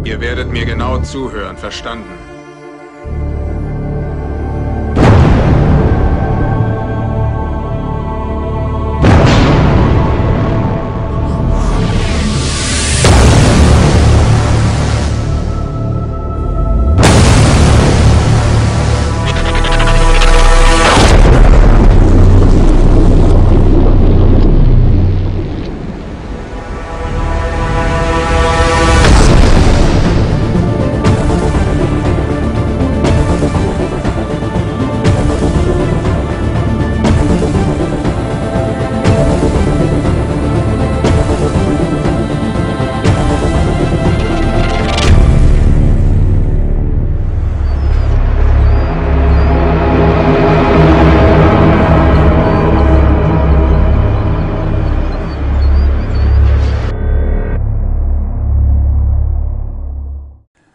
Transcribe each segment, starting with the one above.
Ihr werdet mir genau zuhören, verstanden?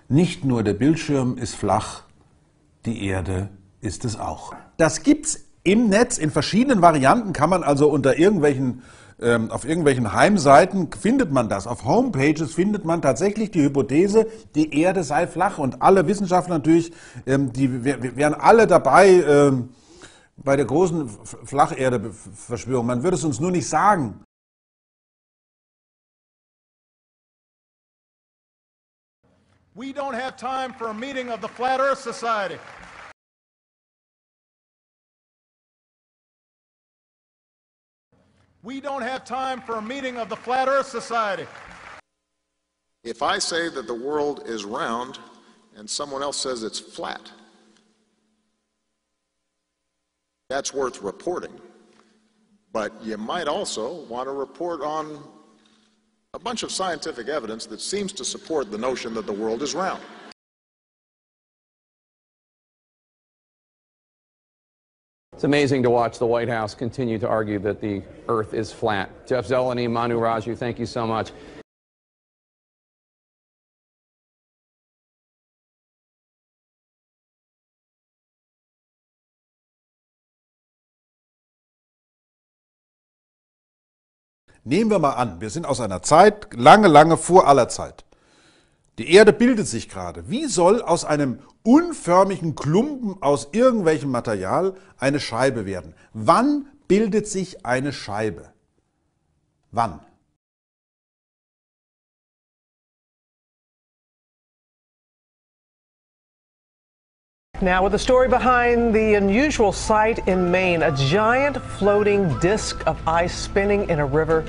Nicht nur der Bildschirm ist flach, die Erde ist es auch. Das gibt's im Netz in verschiedenen Varianten, kann man also unter auf irgendwelchen Heimseiten findet man das. Auf Homepages findet man tatsächlich die Hypothese, die Erde sei flach. Und alle Wissenschaftler natürlich, die wären alle dabei bei der großen Flacherde-Verschwörung. Man würde es uns nur nicht sagen. We don't have time for a meeting of the Flat Earth Society. We don't have time for a meeting of the Flat Earth Society. If I say that the world is round and someone else says it's flat, that's worth reporting. But you might also want to report on a bunch of scientific evidence that seems to support the notion that the world is round. It's amazing to watch the White House continue to argue that the Earth is flat. Jeff Zeleny, Manu Raju, thank you so much. Nehmen wir mal an, wir sind aus einer Zeit, lange vor aller Zeit. Die Erde bildet sich gerade. Wie soll aus einem unförmigen Klumpen aus irgendwelchem Material eine Scheibe werden? Wann bildet sich eine Scheibe? Wann? Now with the story behind the unusual sight in Maine, a giant floating disc of ice spinning in a river.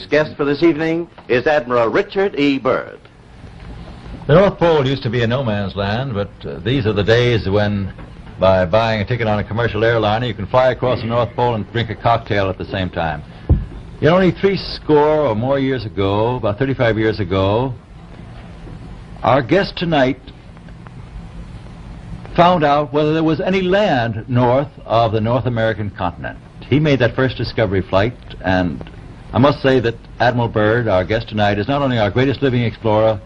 distinguished guest for this evening is Admiral Richard E. Byrd. The North Pole used to be a no-man's land, but these are the days when, by buying a ticket on a commercial airliner, you can fly across the North Pole and drink a cocktail at the same time. Yet only 60 or more years ago, about 35 years ago, our guest tonight found out whether there was any land north of the North American continent. He made that first discovery flight, and I must say that Admiral Byrd, our guest tonight, is not only our greatest living explorer,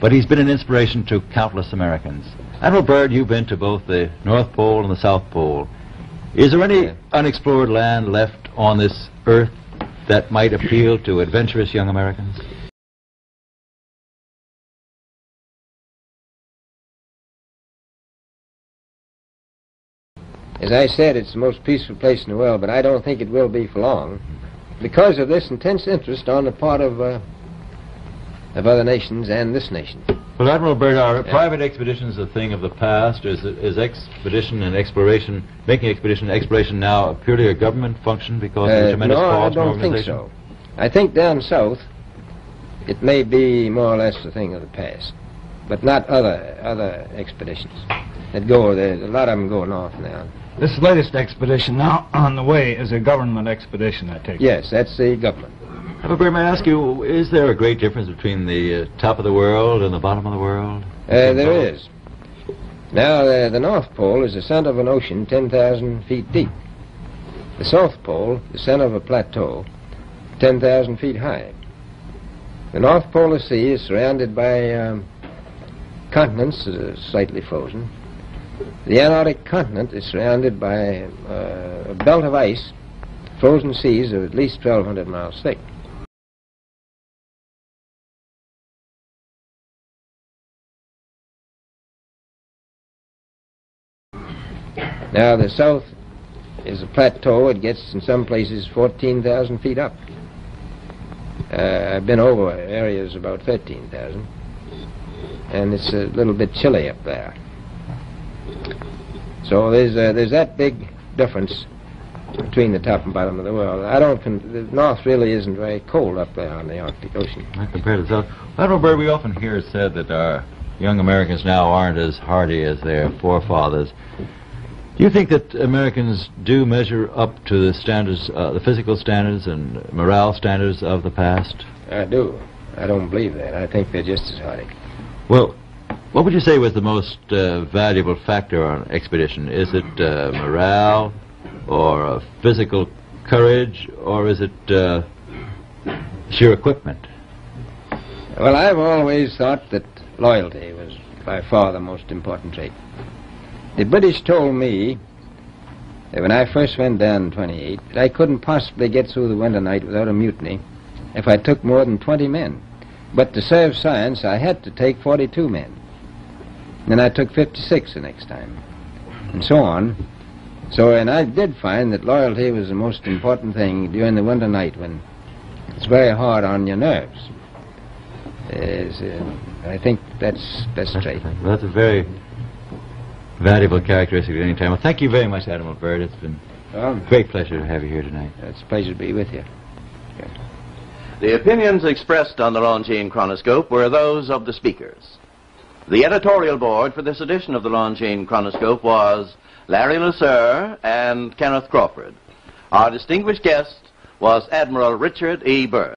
but he's been an inspiration to countless Americans. Admiral Byrd, you've been to both the North Pole and the South Pole. Is there any unexplored land left on this earth that might appeal to adventurous young Americans? As I said, it's the most peaceful place in the world, but I don't think it will be for long because of this intense interest on the part of other nations and this nation. Well, Admiral Byrd, are private expeditions a thing of the past? Is expedition and exploration, making expedition and exploration now purely a government function because of the tremendous cost and organization? No, I don't think so. I think down south it may be more or less a thing of the past, but not other expeditions that go there. A lot of them go north now. This latest expedition now on the way is a government expedition, I take it? Yes, that's the government. Admiral Byrd, may I ask you, is there a great difference between the top of the world and the bottom of the world? There is. Now, the North Pole is the center of an ocean 10,000 feet deep. The South Pole, the center of a plateau 10,000 feet high. The North Polar Sea is surrounded by continents that are slightly frozen. The Antarctic continent is surrounded by a belt of ice, frozen seas of at least 1,200 miles thick. Now, the south is a plateau. It gets, in some places, 14,000 feet up. I've been over areas about 13,000, and it's a little bit chilly up there. So there's that big difference between the top and bottom of the world. The north really isn't very cold up there on the Arctic Ocean. Not compared to the south. Admiral Byrd, we often hear it said that our young Americans now aren't as hardy as their forefathers. Do you think that Americans do measure up to the standards, the physical standards and morale standards of the past? I do. I don't believe that. I think they're just as hardy. Well, what would you say was the most valuable factor on expedition? Is it morale, or physical courage, or is it sheer equipment? Well, I've always thought that loyalty was by far the most important trait. The British told me that when I first went down in 28, that I couldn't possibly get through the winter night without a mutiny if I took more than 20 men. But to serve science, I had to take 42 men. Then I took 56 the next time, and so on. So, and I did find that loyalty was the most important thing during the winter night when it's very hard on your nerves. I think that's best trait. That's a very valuable characteristic at any time. Well, thank you very much, Admiral Byrd. It's been a great pleasure to have you here tonight. It's a pleasure to be with you. Okay. The opinions expressed on the Longines Chronoscope were those of the speakers. The editorial board for this edition of the Longines Chronoscope was Larry Lusser and Kenneth Crawford. Our distinguished guest was Admiral Richard E. Byrd.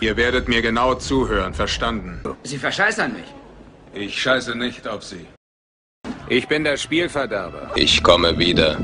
Ihr werdet mir genau zuhören, verstanden? Sie verscheißern mich. Ich scheiße nicht auf Sie. Ich bin der Spielverderber. Ich komme wieder.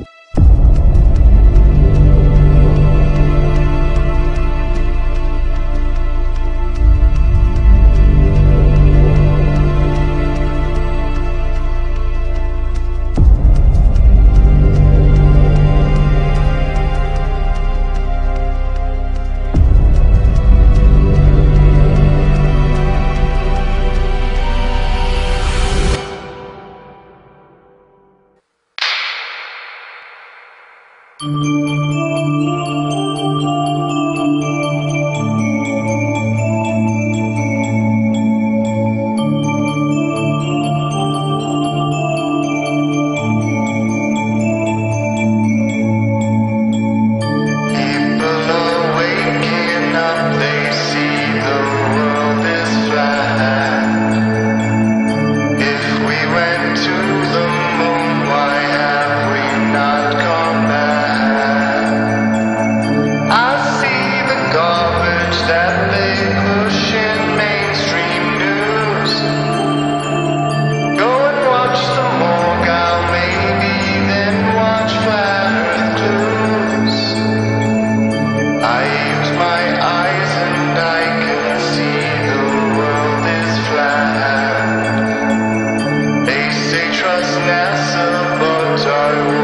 Trust NASA, but I won't.